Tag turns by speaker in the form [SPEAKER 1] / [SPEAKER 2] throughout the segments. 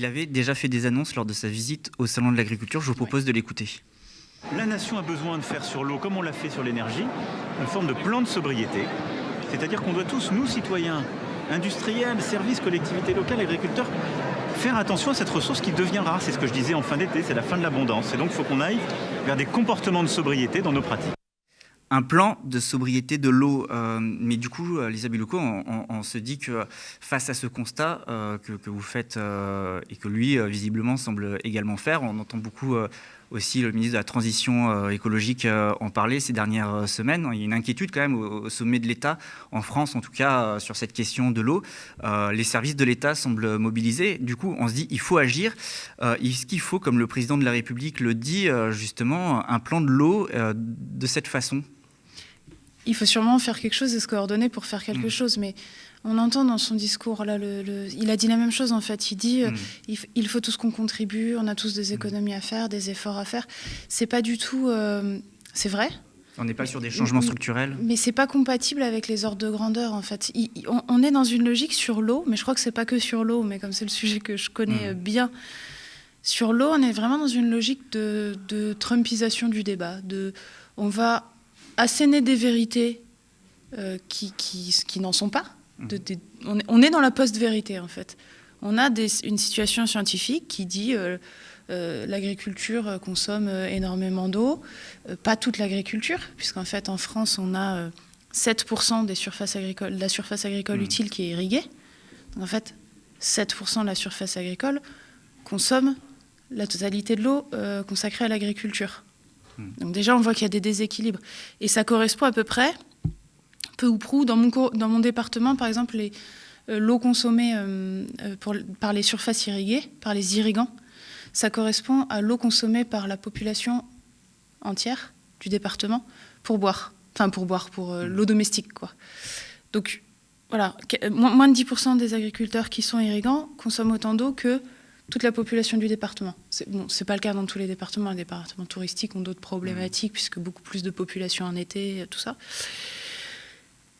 [SPEAKER 1] Il avait déjà fait des annonces lors de sa visite au Salon de l'Agriculture. Je vous propose de l'écouter.
[SPEAKER 2] La nation a besoin de faire sur l'eau, comme on l'a fait sur l'énergie, une forme de plan de sobriété. C'est-à-dire qu'on doit tous, nous citoyens, industriels, services, collectivités locales, agriculteurs, faire attention à cette ressource qui devient rare. C'est ce que je disais en fin d'été, c'est la fin de l'abondance. Et donc il faut qu'on aille vers des comportements de sobriété dans nos pratiques.
[SPEAKER 1] Un plan de sobriété de l'eau. Mais du coup, Lisa Biloko, on se dit que face à ce constat que vous faites et que lui, visiblement, semble également faire, on entend beaucoup aussi le ministre de la Transition écologique en parler ces dernières semaines. Il y a une inquiétude quand même au sommet de l'État, en France en tout cas, sur cette question de l'eau. Les services de l'État semblent mobilisés. Du coup, on se dit il faut agir. Est-ce qu'il faut, comme le président de la République le dit, justement, un plan de l'eau de cette façon ?
[SPEAKER 3] Il faut sûrement faire quelque chose et se coordonner pour faire quelque chose, mais on entend dans son discours, là, il a dit la même chose en fait, il dit il faut tous qu'on contribue, on a tous des économies à faire, des efforts à faire. C'est pas du tout... c'est vrai.
[SPEAKER 1] On n'est pas sur des changements structurels.
[SPEAKER 3] Mais c'est pas compatible avec les ordres de grandeur en fait. On est dans une logique sur l'eau, mais je crois que c'est pas que sur l'eau, mais comme c'est le sujet que je connais bien, sur l'eau, on est vraiment dans une logique de trumpisation du débat. On va asséner des vérités qui n'en sont pas. On est dans la post-vérité, en fait. On a une situation scientifique qui dit l'agriculture consomme énormément d'eau. Pas toute l'agriculture, puisqu'en fait, en France, on a 7% de la surface agricole utile qui est irriguée. Donc, en fait, 7% de la surface agricole consomme la totalité de l'eau consacrée à l'agriculture. Donc déjà, on voit qu'il y a des déséquilibres. Et ça correspond à peu près, peu ou prou, dans mon département, par exemple, l'eau consommée par les surfaces irriguées, par les irrigants, ça correspond à l'eau consommée par la population entière du département pour boire. Enfin, pour l'eau domestique, quoi. Donc, voilà, moins de 10% des agriculteurs qui sont irrigants consomment autant d'eau que toute la population du département. C'est pas le cas dans tous les départements. Les départements touristiques ont d'autres problématiques, puisque beaucoup plus de population en été, tout ça.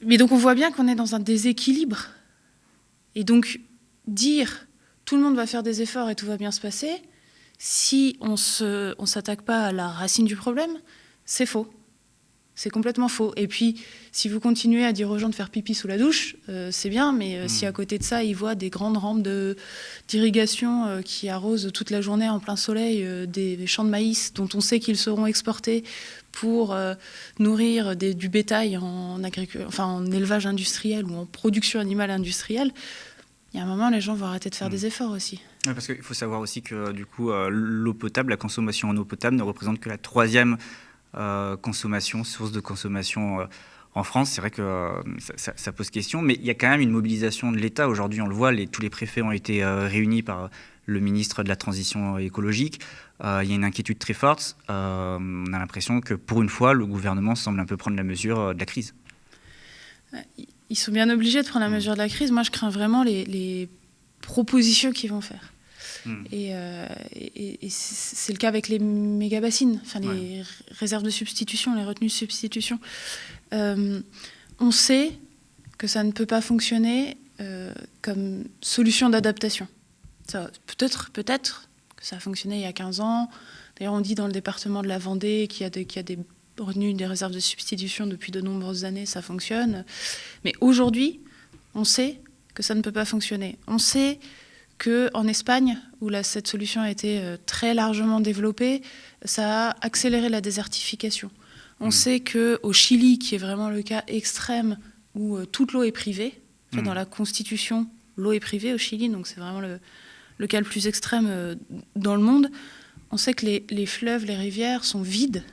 [SPEAKER 3] Mais donc on voit bien qu'on est dans un déséquilibre. Et donc dire tout le monde va faire des efforts et tout va bien se passer, si on s'attaque pas à la racine du problème, c'est faux. C'est complètement faux. Et puis, si vous continuez à dire aux gens de faire pipi sous la douche, c'est bien, mais si à côté de ça, ils voient des grandes rampes d'irrigation qui arrosent toute la journée en plein soleil des champs de maïs dont on sait qu'ils seront exportés pour nourrir du bétail en élevage industriel ou en production animale industrielle, il y a un moment, les gens vont arrêter de faire des efforts aussi.
[SPEAKER 1] Ouais, parce qu'il faut savoir aussi que du coup, l'eau potable, la consommation en eau potable ne représente que la 3e source de consommation en France. C'est vrai que ça pose question, mais il y a quand même une mobilisation de l'État. Aujourd'hui, on le voit, tous les préfets ont été réunis par le ministre de la Transition écologique. Il y a une inquiétude très forte. On a l'impression que pour une fois, le gouvernement semble un peu prendre la mesure de la crise.
[SPEAKER 3] Ils sont bien obligés de prendre la mesure de la crise. Moi, je crains vraiment les propositions qu'ils vont faire. Et c'est le cas avec les méga-bassines, enfin les réserves de substitution, les retenues de substitution. On sait que ça ne peut pas fonctionner comme solution d'adaptation. Peut-être que ça a fonctionné il y a 15 ans. D'ailleurs, on dit dans le département de la Vendée qu'il y a des retenues, des réserves de substitution depuis de nombreuses années, ça fonctionne. Mais aujourd'hui, on sait que ça ne peut pas fonctionner. On sait qu'en Espagne, où cette solution a été très largement développée, ça a accéléré la désertification. On sait qu'au Chili, qui est vraiment le cas extrême où toute l'eau est privée, dans la Constitution, l'eau est privée au Chili, donc c'est vraiment le cas le plus extrême dans le monde, on sait que les fleuves, les rivières sont vides,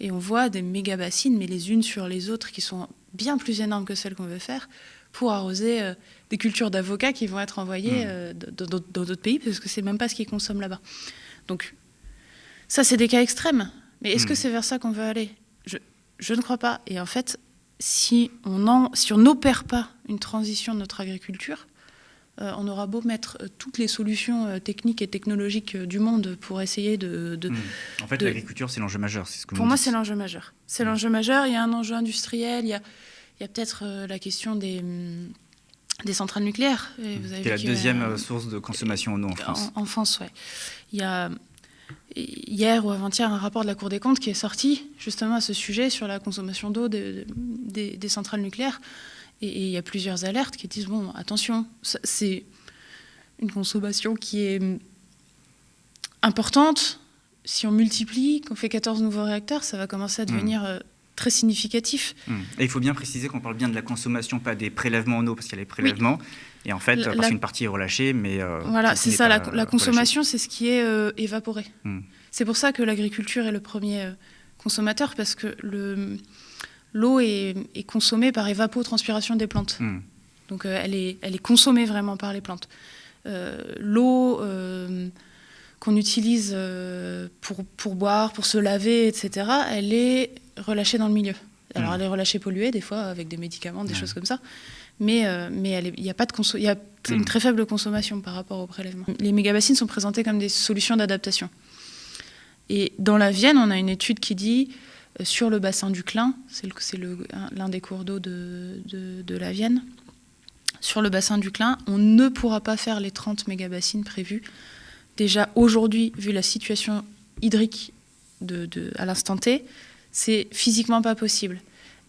[SPEAKER 3] et on voit des méga-bassines, mais les unes sur les autres, qui sont bien plus énormes que celles qu'on veut faire, pour arroser des cultures d'avocats qui vont être envoyées dans d'autres pays, parce que c'est même pas ce qu'ils consomment là-bas. Donc ça, c'est des cas extrêmes. Mais est-ce que c'est vers ça qu'on veut aller ? Je ne crois pas. Et en fait, si on n'opère pas une transition de notre agriculture, on aura beau mettre toutes les solutions techniques et technologiques du monde pour essayer
[SPEAKER 1] En fait, l'agriculture, c'est l'enjeu majeur. C'est ce que
[SPEAKER 3] pour moi, c'est l'enjeu majeur. C'est l'enjeu majeur. Il y a un enjeu industriel, il y a peut-être la question des centrales nucléaires. Et vous avez
[SPEAKER 1] qui est la
[SPEAKER 3] vu qu'il y a-
[SPEAKER 1] deuxième source de consommation en eau en France.
[SPEAKER 3] En France, ouais. Il y a hier ou avant-hier un rapport de la Cour des comptes qui est sorti justement à ce sujet sur la consommation d'eau des centrales nucléaires. Et il y a plusieurs alertes qui disent, bon, attention, c'est une consommation qui est importante. Si on multiplie, qu'on fait 14 nouveaux réacteurs, ça va commencer à devenir très significatif.
[SPEAKER 1] Et il faut bien préciser qu'on parle bien de la consommation, pas des prélèvements en eau, parce qu'il y a les prélèvements. Oui. Et en fait, parce qu'une partie est relâchée, mais...
[SPEAKER 3] voilà, c'est ça, la consommation, c'est ce qui est évaporé. C'est pour ça que l'agriculture est le premier consommateur, parce que l'eau est consommée par évapotranspiration des plantes. Donc elle est consommée vraiment par les plantes. L'eau qu'on utilise pour boire, pour se laver, etc., elle est relâchée dans le milieu. Alors elle est relâchée polluée, des fois, avec des médicaments, des choses comme ça. Mais il y a une très faible consommation par rapport au prélèvement. Les mégabassines sont présentées comme des solutions d'adaptation. Et dans la Vienne, on a une étude qui dit, sur le bassin du Clin, c'est l'un des cours d'eau de la Vienne, sur le bassin du Clin, on ne pourra pas faire les 30 mégabassines prévues. Déjà aujourd'hui, vu la situation hydrique à l'instant T, c'est physiquement pas possible.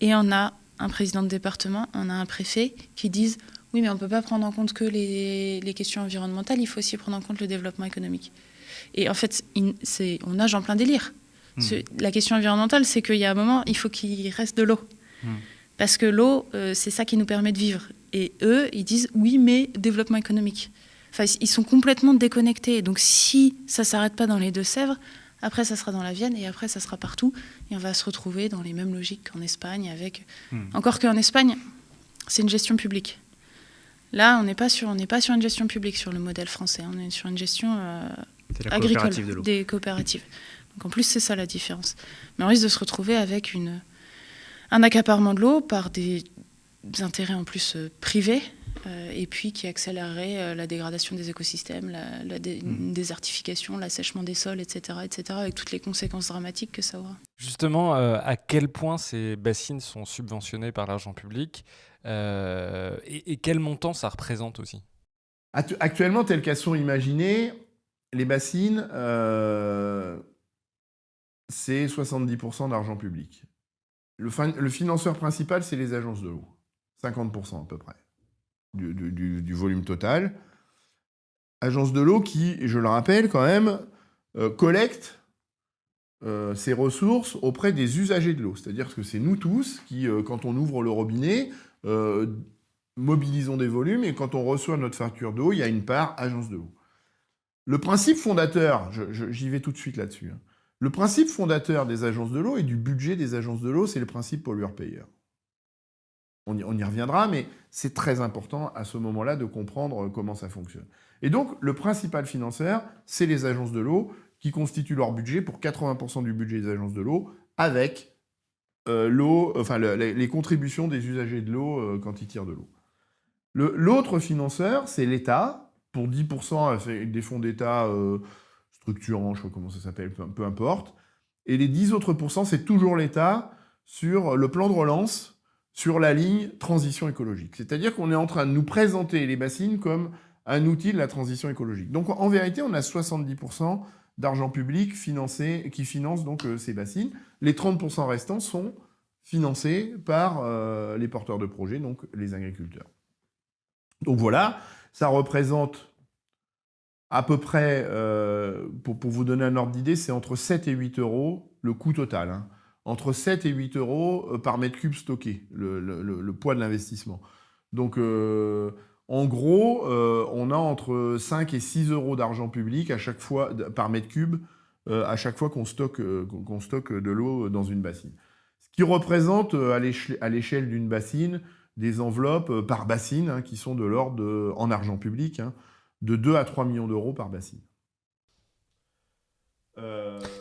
[SPEAKER 3] Et on a un président de département, on a un préfet qui disent « Oui, mais on ne peut pas prendre en compte que les questions environnementales, il faut aussi prendre en compte le développement économique. » Et en fait, on nage en plein délire. La question environnementale, c'est qu'il y a un moment, il faut qu'il reste de l'eau. Parce que l'eau, c'est ça qui nous permet de vivre. Et eux, ils disent « Oui, mais développement économique. » Enfin, ils sont complètement déconnectés. Donc si ça ne s'arrête pas dans les Deux-Sèvres, après ça sera dans la Vienne et après ça sera partout. Et on va se retrouver dans les mêmes logiques qu'en Espagne. Encore qu'en Espagne, c'est une gestion publique. Là, on n'est pas sur une gestion publique sur le modèle français. On est sur une gestion agricole, des coopératives. Donc en plus, c'est ça la différence. Mais on risque de se retrouver avec un accaparement de l'eau par des intérêts en plus privés, et puis qui accélérerait la dégradation des écosystèmes, la désertification, l'assèchement des sols, etc., avec toutes les conséquences dramatiques que ça aura.
[SPEAKER 4] Justement, à quel point ces bassines sont subventionnées par l'argent public et quel montant ça représente aussi?
[SPEAKER 5] Actuellement, telles qu'elles sont imaginées, les bassines, c'est 70% d'argent public. Le financeur principal, c'est les agences de l'eau. 50% à peu près du volume total. Agence de l'eau qui, je le rappelle quand même, collecte ses ressources auprès des usagers de l'eau. C'est-à-dire que c'est nous tous qui, quand on ouvre le robinet, mobilisons des volumes, et quand on reçoit notre facture d'eau, il y a une part agence de l'eau. Le principe fondateur, j'y vais tout de suite là-dessus, le principe fondateur des agences de l'eau et du budget des agences de l'eau, c'est le principe pollueur-payeur. On y reviendra, mais c'est très important à ce moment-là de comprendre comment ça fonctionne. Et donc, le principal financeur, c'est les agences de l'eau qui constituent leur budget pour 80% du budget des agences de l'eau avec les contributions des usagers de l'eau quand ils tirent de l'eau. L'autre financeur, c'est l'État, pour 10% avec des fonds d'État structurants, je ne sais pas comment ça s'appelle, peu importe. Et les 10 autres pourcents, c'est toujours l'État sur le plan de relance, sur la ligne transition écologique. C'est-à-dire qu'on est en train de nous présenter les bassines comme un outil de la transition écologique. Donc en vérité, on a 70% d'argent public qui finance donc ces bassines. Les 30% restants sont financés par les porteurs de projets, donc les agriculteurs. Donc voilà, ça représente à peu près, pour vous donner un ordre d'idée, c'est entre 7 et 8 euros le coût total. Entre 7 et 8 euros par mètre cube stocké, le poids de l'investissement. Donc, en gros, on a entre 5 et 6 euros d'argent public à chaque fois, par mètre cube à chaque fois qu'on stocke de l'eau dans une bassine. Ce qui représente à l'échelle d'une bassine des enveloppes par bassine qui sont de l'ordre, en argent public, de 2 à 3 millions d'euros par bassine.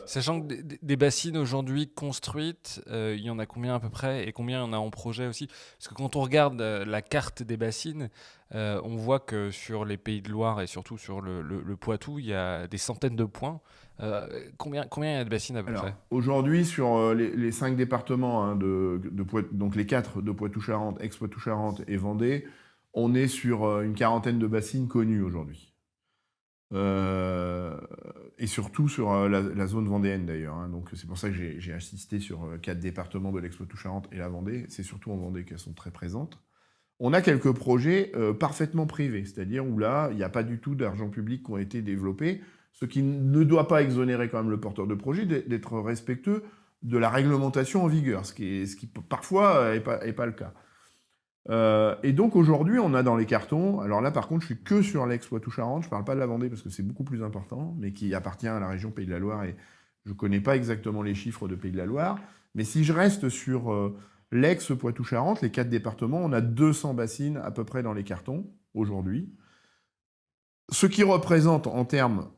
[SPEAKER 4] Sachant que des bassines aujourd'hui construites, il y en a combien à peu près et combien il y en a en projet aussi? Parce que quand on regarde la carte des bassines, on voit que sur les Pays de Loire et surtout sur le Poitou, il y a des centaines de points. Combien il y a de bassines à peu près?
[SPEAKER 5] Aujourd'hui, sur les 5 départements, donc les 4 de Poitou-Charentes, ex-Poitou-Charentes et Vendée, On est sur une quarantaine de bassines connues aujourd'hui. Et surtout sur la zone vendéenne d'ailleurs. Hein. Donc c'est pour ça que j'ai insisté sur 4 départements de l'Expoitou-Charentes et la Vendée. C'est surtout en Vendée qu'elles sont très présentes. On a quelques projets parfaitement privés, c'est-à-dire où là, il n'y a pas du tout d'argent public qui ont été développés, ce qui ne doit pas exonérer quand même le porteur de projet d'être respectueux de la réglementation en vigueur, ce qui parfois n'est pas le cas. Et donc aujourd'hui, on a dans les cartons, alors là par contre, je suis que sur l'Expoitou-Charentes, je ne parle pas de la Vendée parce que c'est beaucoup plus important, mais qui appartient à la région Pays de la Loire et je ne connais pas exactement les chiffres de Pays de la Loire, mais si je reste sur l'ex-Poitou-Charentes, les 4 départements, on a 200 bassines à peu près dans les cartons aujourd'hui, ce qui représente en termes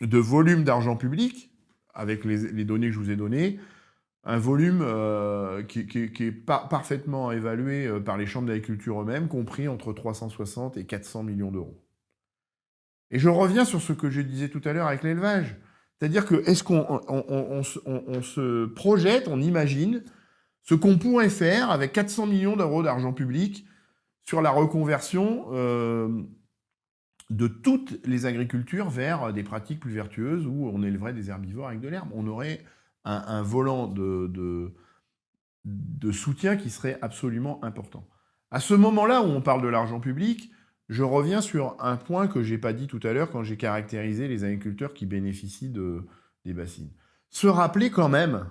[SPEAKER 5] de volume d'argent public, avec les données que je vous ai données, un volume qui est parfaitement évalué par les chambres d'agriculture eux-mêmes, compris entre 360 et 400 millions d'euros. Et je reviens sur ce que je disais tout à l'heure avec l'élevage. C'est-à-dire que est-ce qu'on se projette, on imagine ce qu'on pourrait faire avec 400 millions d'euros d'argent public sur la reconversion de toutes les agricultures vers des pratiques plus vertueuses où on élèverait des herbivores avec de l'herbe. On aurait un volant de soutien qui serait absolument important. À ce moment-là où on parle de l'argent public, je reviens sur un point que je n'ai pas dit tout à l'heure quand j'ai caractérisé les agriculteurs qui bénéficient des bassines. Se rappeler quand même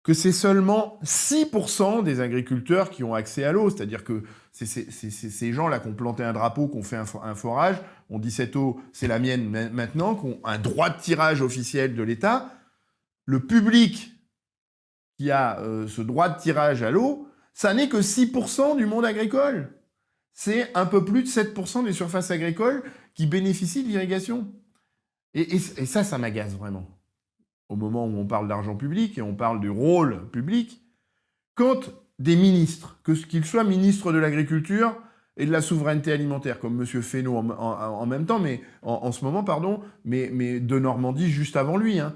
[SPEAKER 5] que c'est seulement 6% des agriculteurs qui ont accès à l'eau. C'est-à-dire que c'est ces gens-là qui ont planté un drapeau, qui ont fait un forage, on dit cette eau, c'est la mienne maintenant, qui ont un droit de tirage officiel de l'État. Le public qui a ce droit de tirage à l'eau, ça n'est que 6% du monde agricole. C'est un peu plus de 7% des surfaces agricoles qui bénéficient de l'irrigation. Et ça m'agace vraiment. Au moment où on parle d'argent public et on parle du rôle public, quand des ministres, qu'ils soient ministres de l'Agriculture et de la souveraineté alimentaire, comme M. Fesneau en même temps, mais en ce moment, pardon, mais de Normandie juste avant lui, hein,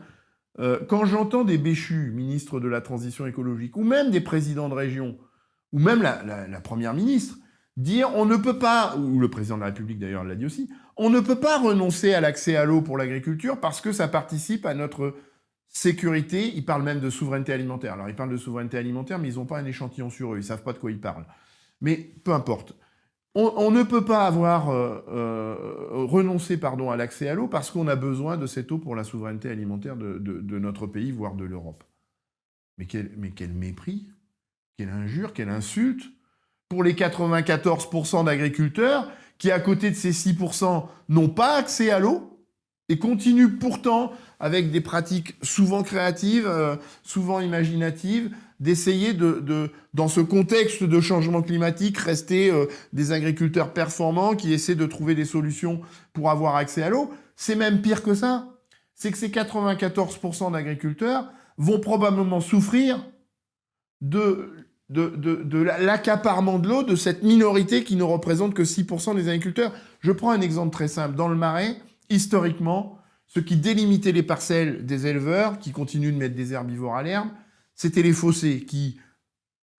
[SPEAKER 5] quand j'entends des Béchu, ministres de la Transition écologique, ou même des présidents de région, ou même la première ministre, dire on ne peut pas, ou le président de la République d'ailleurs l'a dit aussi, on ne peut pas renoncer à l'accès à l'eau pour l'agriculture parce que ça participe à notre sécurité. Ils parlent même de souveraineté alimentaire. Alors ils parlent de souveraineté alimentaire, mais ils n'ont pas un échantillon sur eux, ils ne savent pas de quoi ils parlent. Mais peu importe. On ne peut pas avoir renoncé à l'accès à l'eau parce qu'on a besoin de cette eau pour la souveraineté alimentaire de notre pays, voire de l'Europe. Mais quel mépris, quelle injure, quelle insulte pour les 94% d'agriculteurs qui, à côté de ces 6%, n'ont pas accès à l'eau et continuent pourtant, avec des pratiques souvent créatives, souvent imaginatives, d'essayer dans ce contexte de changement climatique, rester des agriculteurs performants qui essaient de trouver des solutions pour avoir accès à l'eau. C'est même pire que ça. C'est que ces 94% d'agriculteurs vont probablement souffrir de l'accaparement de l'eau de cette minorité qui ne représente que 6% des agriculteurs. Je prends un exemple très simple. Dans le Marais, historiquement, ce qui délimitait les parcelles des éleveurs, qui continuent de mettre des herbivores à l'herbe, c'était les fossés qui,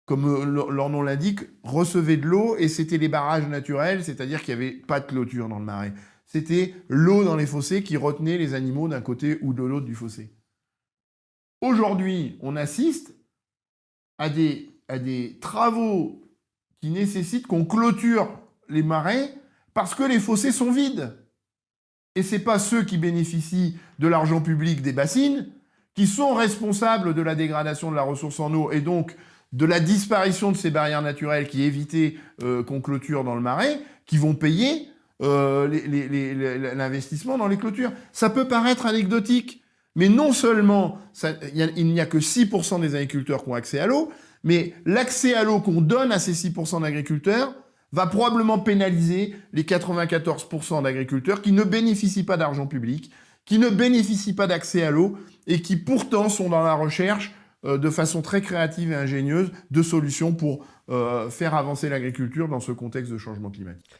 [SPEAKER 5] comme leur nom l'indique, recevaient de l'eau et c'était les barrages naturels, c'est-à-dire qu'il n'y avait pas de clôture dans le Marais. C'était l'eau dans les fossés qui retenait les animaux d'un côté ou de l'autre du fossé. Aujourd'hui, on assiste à des travaux qui nécessitent qu'on clôture les marais parce que les fossés sont vides. Et ce n'est pas ceux qui bénéficient de l'argent public des bassines qui sont responsables de la dégradation de la ressource en eau et donc de la disparition de ces barrières naturelles qui évitaient qu'on clôture dans le marais, qui vont payer l'investissement dans les clôtures. Ça peut paraître anecdotique, mais non seulement il n'y a que 6% des agriculteurs qui ont accès à l'eau, mais l'accès à l'eau qu'on donne à ces 6% d'agriculteurs va probablement pénaliser les 94% d'agriculteurs qui ne bénéficient pas d'argent public, qui ne bénéficient pas d'accès à l'eau et qui pourtant sont dans la recherche de façon très créative et ingénieuse de solutions pour faire avancer l'agriculture dans ce contexte de changement climatique.